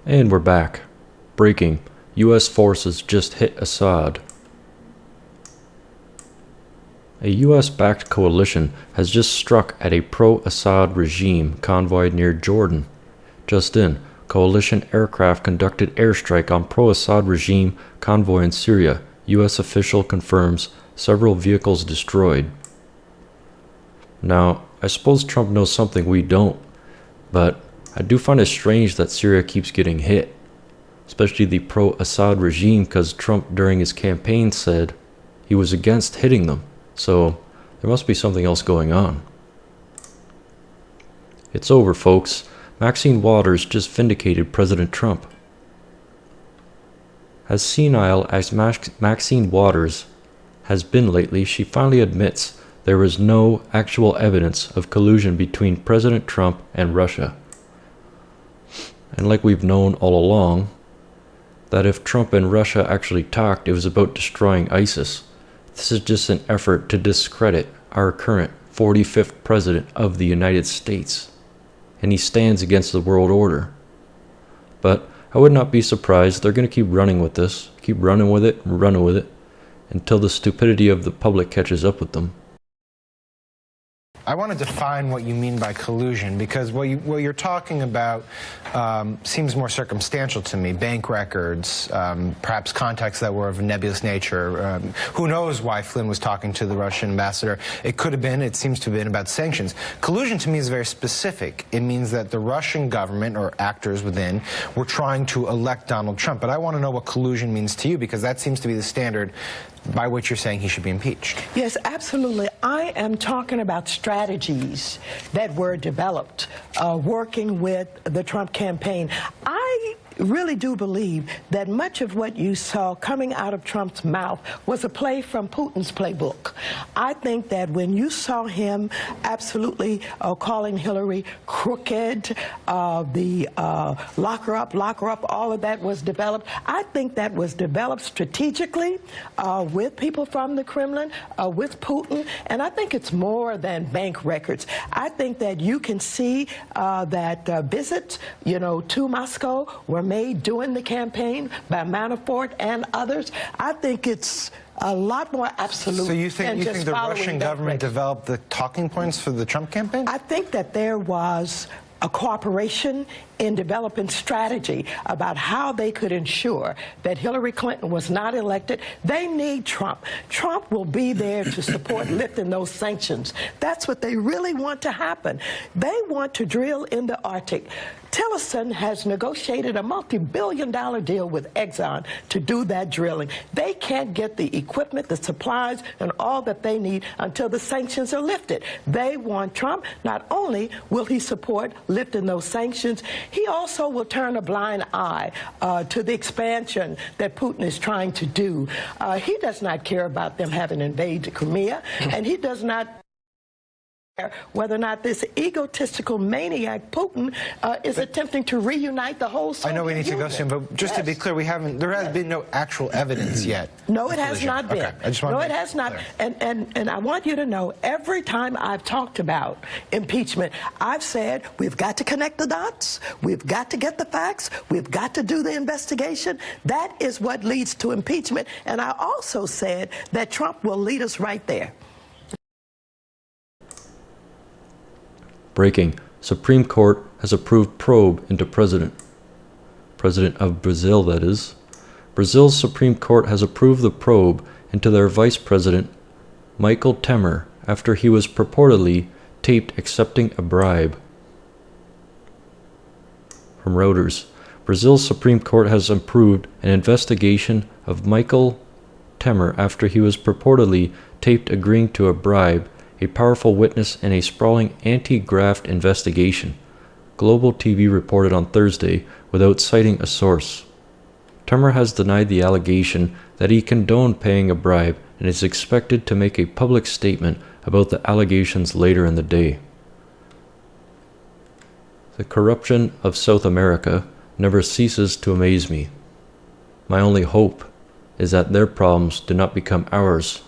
And we're back. Breaking. U.S. forces just hit Assad. A U.S.-backed coalition has just struck at a pro-Assad regime convoy near Jordan. Just in, coalition aircraft conducted airstrike on pro-Assad regime convoy in Syria. U.S. official confirms several vehicles destroyed. Now, I suppose Trump knows something we don't, but I do find it strange that Syria keeps getting hit, especially the pro-Assad regime, because Trump during his campaign said he was against hitting them, so there must be something else going on. It's over, folks. Maxine Waters just vindicated President Trump. As senile as Maxine Waters has been lately, she finally admits there is no actual evidence of collusion between President Trump and Russia. And like we've known all along, that if Trump and Russia actually talked, it was about destroying ISIS. This is just an effort to discredit our current 45th president of the United States. And he stands against the world order. But I would not be surprised. They're going to keep running with this, keep running with it, until the stupidity of the public catches up with them. I want to define what you mean by collusion, because what you're talking about seems more circumstantial to me. Bank records, perhaps contacts that were of a nebulous nature. Who knows why Flynn was talking to the Russian ambassador? It could have been, it seems to have been about sanctions. Collusion to me is very specific. It means that the Russian government or actors within were trying to elect Donald Trump. But I want to know what collusion means to you, because that seems to be the standard by which you're saying he should be impeached. Yes, absolutely. I am talking about strategies that were developed working with the Trump campaign. I really do believe that much of what you saw coming out of Trump's mouth was a play from Putin's playbook. I think that when you saw him absolutely calling Hillary crooked, lock her up, all of that was developed. I think that was developed strategically with people from the Kremlin, with Putin, and I think it's more than bank records. I think that you can see that visits, to Moscow were made during the campaign by Manafort and others. I think it's a lot more absolute. So you think the Russian government developed the talking points for the Trump campaign? I think that there was a cooperation in developing strategy about how they could ensure that Hillary Clinton was not elected. They need Trump. Trump will be there to support lifting those sanctions. That's what they really want to happen. They want to drill in the Arctic. Tillerson has negotiated a multi-billion-dollar deal with Exxon to do that drilling. They can't get the equipment, the supplies, and all that they need until the sanctions are lifted. They want Trump. Not only will he support lifting those sanctions, he also will turn a blind eye to the expansion that Putin is trying to do. He does not care about them having invaded Crimea, and he does not whether or not this egotistical maniac Putin is attempting to reunite the whole Soviet I know we need to go soon, but just to be clear, there has been no actual evidence yet. No, it has not been. Okay. I just want no, it has not. And I want you to know, every time I've talked about impeachment, I've said we've got to connect the dots, we've got to get the facts, we've got to do the investigation. That is what leads to impeachment. And I also said that Trump will lead us right there. Breaking. Supreme Court has approved probe into President of Brazil, that is. Brazil's Supreme Court has approved the probe into their Vice President, Michel Temer, after he was purportedly taped accepting a bribe. From Reuters, Brazil's Supreme Court has approved an investigation of Michel Temer after he was purportedly taped agreeing to a bribe, a powerful witness in a sprawling anti-graft investigation, Global TV reported on Thursday without citing a source. Temer has denied the allegation that he condoned paying a bribe and is expected to make a public statement about the allegations later in the day. The corruption of South America never ceases to amaze me. My only hope is that their problems do not become ours